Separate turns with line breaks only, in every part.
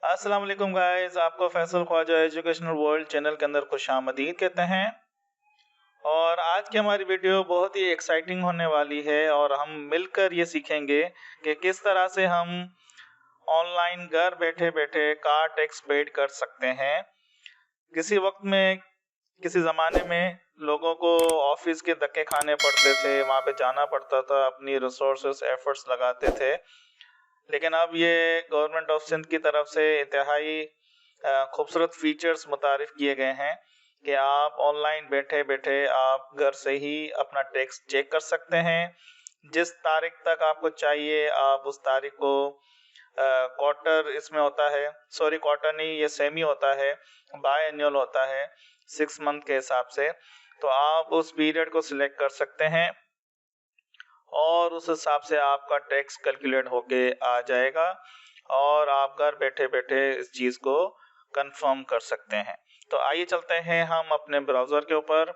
अस्सलाम वालेकुम गाइस, आपको Faisal Khwaja educational world channel के अंदर खुशामदीद कहते हैं। और आज की हमारी वीडियो बहुत ही एक्साइटिंग होने वाली है और हम मिलकर ये सीखेंगे कि किस तरह से हम ऑनलाइन घर बैठे-बैठे कार टैक्स पेड कर सकते हैं। किसी वक्त में किसी ज़माने में लोगों को ऑफिस के धक्के खाने पड़ते थे, वहाँ पे जाना पड़ता था, अपनी रिसोर्सेस एफर्ट्स लगाते थे। लेकिन अब ये गवर्नमेंट ऑफ सिंध की तरफ से इंतहाई खूबसूरत फीचर्स मुतारिफ किए गए हैं कि आप ऑनलाइन बैठे बैठे आप घर से ही अपना टैक्स चेक कर सकते हैं। जिस तारीख तक आपको चाहिए आप उस तारीख को क्वार्टर इसमें होता है, सॉरी क्वार्टर नहीं, ये सेमी होता है, बाय एनुअल होता है 6 मंथ के हिसाब से। तो आप उस पीरियड को सिलेक्ट कर सकते हैं और उस हिसाब से आपका टैक्स कैलकुलेट होके आ जाएगा और आप घर बैठे बैठे इस चीज़ को कंफर्म कर सकते हैं। तो आइए चलते हैं हम अपने ब्राउज़र के ऊपर।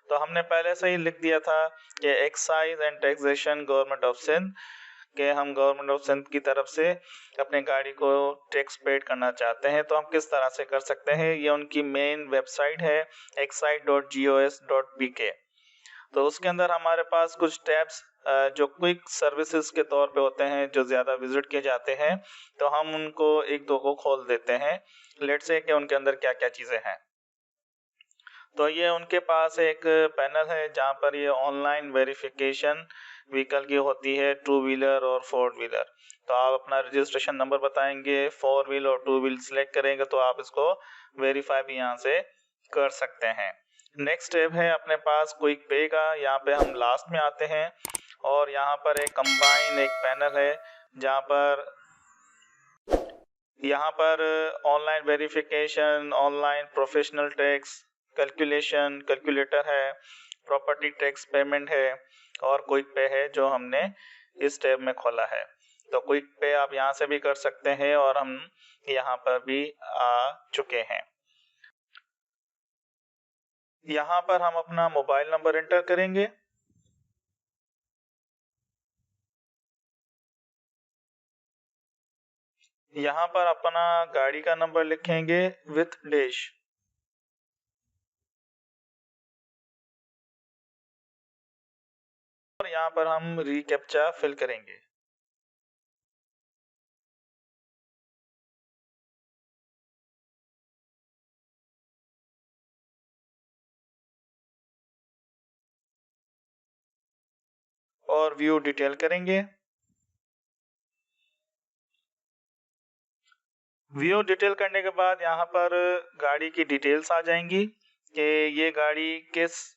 तो हमने पहले से ही लिख दिया था कि excise and taxation government of Sindh के हम गवर्नमेंट ऑफ सिंध की तरफ से अपने गाड़ी को टैक्स पेड करना चाहते हैं। तो हम किस तरह से कर सकते हैं, ये उनकी मेन वेबसाइट है excise.gos.pk। तो उसके अंदर हमारे पास कुछ टैब्स जो क्विक सर्विसेज के तौर पे होते हैं, जो ज़्यादा विजिट किए जाते हैं, तो हम उनको एक दो को खोल देते हैं। लेट्स से कि उनके अंदर क्या क्या चीज़ें हैं। तो ये उनके पास एक पैनल है जहाँ पर ये ऑनलाइन वेरिफिकेशन व्हीकल की होती है, 2 व्हीलर और 4 व्हीलर। तो आप अपना रजिस्ट्रेशन नंबर बताएंगे, 4 व्हील और 2 व्हील सिलेक्ट करेंगे तो आप इसको वेरीफाई भी यहाँ से कर सकते हैं। नेक्स्ट स्टेप है अपने पास क्विक पे का। यहाँ पे हम लास्ट में आते हैं और यहाँ पर एक कंबाइन एक पैनल है जहाँ पर online verification, online professional tax calculation, calculator है, प्रॉपर्टी टैक्स पेमेंट है और क्विक पे है जो हमने इस टैब में खोला है। तो क्विक पे आप यहाँ से भी कर सकते हैं और हम यहाँ पर भी आ चुके हैं। यहाँ पर हम अपना मोबाइल नंबर एंटर करेंगे। यहाँ पर अपना गाड़ी का नंबर लिखेंगे विथ डैश। और यहाँ पर हम रीकैप्चा फिल करेंगे। और व्यू डिटेल करेंगे। व्यू डिटेल करने के बाद यहाँ पर गाड़ी की डिटेल्स आ जाएंगी कि ये गाड़ी किस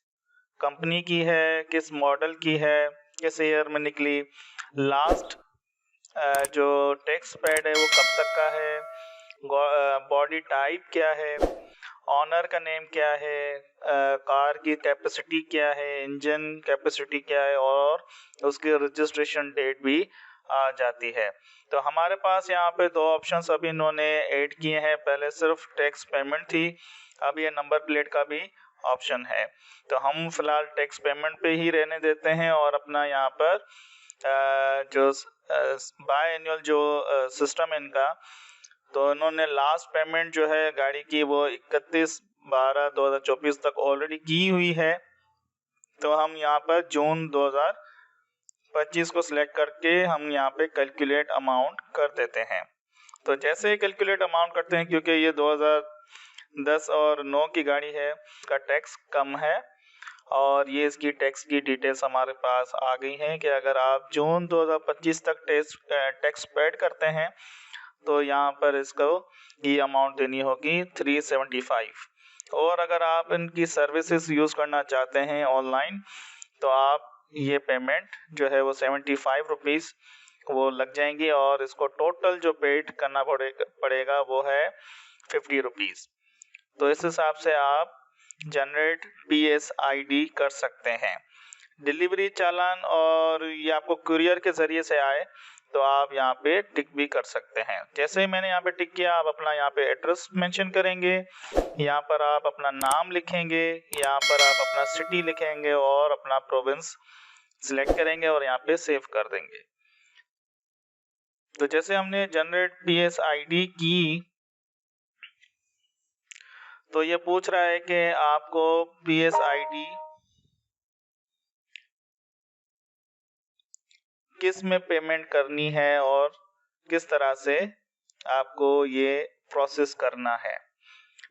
कंपनी की है, किस मॉडल की है, किस ईयर में निकली, लास्ट जो टैक्स पेड है वो कब तक का है, बॉडी टाइप क्या है, ऑनर का नेम क्या है, कार की कैपेसिटी क्या है, इंजन कैपेसिटी क्या है और उसकी रजिस्ट्रेशन डेट भी आ जाती है। तो हमारे पास यहाँ पे दो ऑप्शंस अभी इन्होंने ऐड किए हैं। पहले सिर्फ टैक्स पेमेंट थी, अब ये नंबर प्लेट का भी ऑप्शन है। तो हम फिलहाल टैक्स पेमेंट पे ही रहने देते हैं और अपना यहाँ पर जो बाय एनुअल जो सिस्टम है इनका, तो इन्होंने लास्ट पेमेंट जो है गाड़ी की वो 31/12/2024 तक ऑलरेडी की हुई है। तो हम यहाँ पर जून 2025 को सिलेक्ट करके हम यहाँ पे कैलकुलेट अमाउंट कर देते हैं। तो जैसे ही कैलकुलेट अमाउंट करते हैं, क्योंकि ये 2010 और 9 की गाड़ी है, का टैक्स कम है और ये इसकी टैक्स की डिटेल्स हमारे पास आ गई हैं कि अगर आप जून 2025 तक टैक्स पेड करते हैं तो यहाँ पर इसको ये अमाउंट देनी होगी 375। और अगर आप इनकी सर्विसेज यूज़ करना चाहते हैं ऑनलाइन तो आप ये पेमेंट जो है वो 75 रुपीज़ वो लग जाएंगी और इसको टोटल जो पेड करना पड़ेगा वो है 50 रुपीज़। तो इस हिसाब से आप जनरेट PSID कर सकते हैं। डिलीवरी चालान और ये आपको कुरियर के ज़रिए से आए तो आप यहाँ पे टिक भी कर सकते हैं। जैसे ही मैंने यहाँ पे टिक किया, आप अपना यहाँ पे एड्रेस मेंशन करेंगे, यहाँ पर आप अपना नाम लिखेंगे, यहाँ पर आप अपना सिटी लिखेंगे और अपना प्रोविंस सिलेक्ट करेंगे और यहाँ पे सेव कर देंगे। तो जैसे हमने जनरेट पीएस आईडी की, तो ये पूछ रहा है कि आपको पीएस आईडी किस में पेमेंट करनी है और किस तरह से आपको ये प्रोसेस करना है।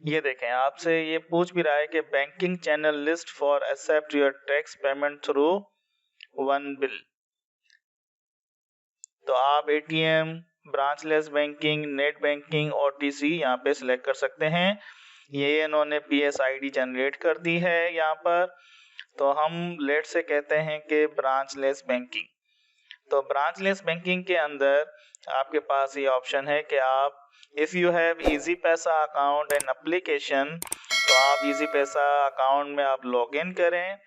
ये देखें, आपसे ये पूछ भी रहा है कि banking channel list for accept your tax payment through one bill. तो आप ATM, branchless banking, net banking, OTC यहाँ पे सिलेक्ट कर सकते हैं। ये इन्होंने पीएस आईडी जनरेट कर दी है यहाँ पर। तो हम लेट से कहते हैं कि ब्रांचलेस बैंकिंग। तो ब्रांचलेस बैंकिंग के अंदर आपके पास ये ऑप्शन है कि आप इफ़ यू हैव इजी पैसा अकाउंट एंड एप्लीकेशन, तो आप इजी पैसा अकाउंट में आप लॉग इन करें,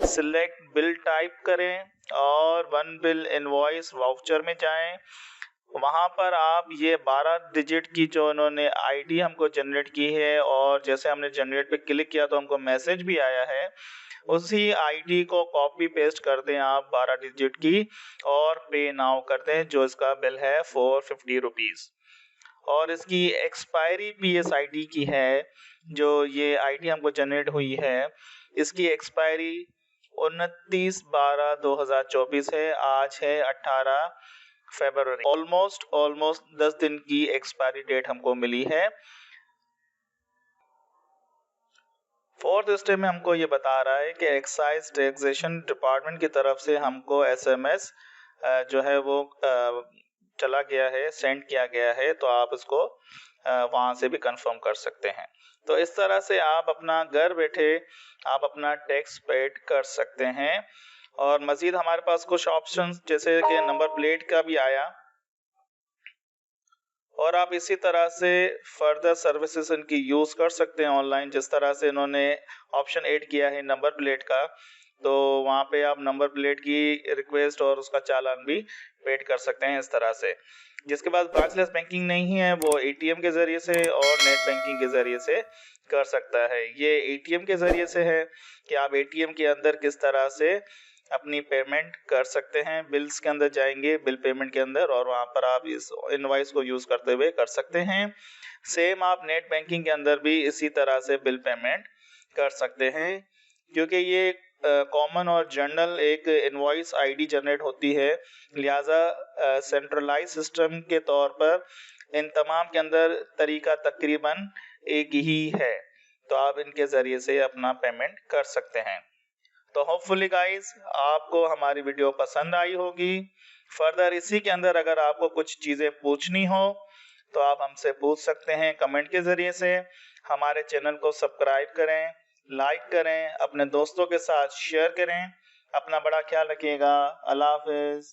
सिलेक्ट बिल टाइप करें और वन बिल इनवॉइस वाउचर में जाएं। वहां पर आप ये 12 डिजिट की जो उन्होंने आईडी हमको जनरेट की है, और जैसे हमने जनरेट पे क्लिक किया तो हमको मैसेज भी आया है, उसी आईडी को कॉपी पेस्ट कर दें आप 12 डिजिट की और पे नाउ कर दें, जो इसका बिल है 450 रुपीज़। और इसकी एक्सपायरी पीएस आईडी की है, जो ये आईडी हमको जनरेट हुई है, इसकी एक्सपायरी 29/12/2024 है। आज है 18 फरवरी। ऑलमोस्ट 10 दिन की एक्सपायरी डेट हमको मिली है। फोर्थ स्टेप में हमको ये बता रहा है कि एक्साइज टैक्सेशन डिपार्टमेंट की तरफ से हमको एसएमएस जो है वो चला गया है, सेंड किया गया है। तो आप इसको वहां से भी कंफर्म कर सकते हैं। तो इस तरह से आप अपना घर बैठे आप अपना टैक्स पेड कर सकते हैं। और मजीद हमारे पास कुछ ऑप्शंस जैसे कि नंबर प्लेट का भी आया, और आप इसी तरह से फर्दर सर्विसेज इनकी यूज कर सकते हैं ऑनलाइन। जिस तरह से इन्होंने ऑप्शन ऐड किया है नंबर प्लेट का, तो वहाँ पे आप नंबर प्लेट की रिक्वेस्ट और उसका चालान भी पेड कर सकते हैं इस तरह से। जिसके बाद ब्रांचलेस बैंकिंग नहीं है, वो एटीएम के जरिए से और नेट बैंकिंग के जरिए से कर सकता है। ये एटीएम के जरिए से है कि आप एटीएम के अंदर किस तरह से अपनी पेमेंट कर सकते हैं। बिल्स के अंदर जाएंगे, बिल पेमेंट के अंदर, और वहां पर आप इस इनवॉइस को यूज करते हुए कर सकते हैं। सेम आप नेट बैंकिंग के अंदर भी इसी तरह से बिल पेमेंट कर सकते हैं। क्योंकि ये कॉमन और जनरल एक इनवॉइस आईडी जनरेट होती है, लिहाजा सेंट्रलाइज सिस्टम के तौर पर इन तमाम के अंदर तरीका तकरीबन एक ही है। तो आप इनके जरिए से अपना पेमेंट कर सकते हैं। तो होपफुली गाइस आपको हमारी वीडियो पसंद आई होगी। फर्दर इसी के अंदर अगर आपको कुछ चीज़ें पूछनी हो तो आप हमसे पूछ सकते हैं कमेंट के ज़रिए से। हमारे चैनल को सब्सक्राइब करें, लाइक करें, अपने दोस्तों के साथ शेयर करें। अपना बड़ा ख्याल रखिएगा। अल्लाह हाफिज़।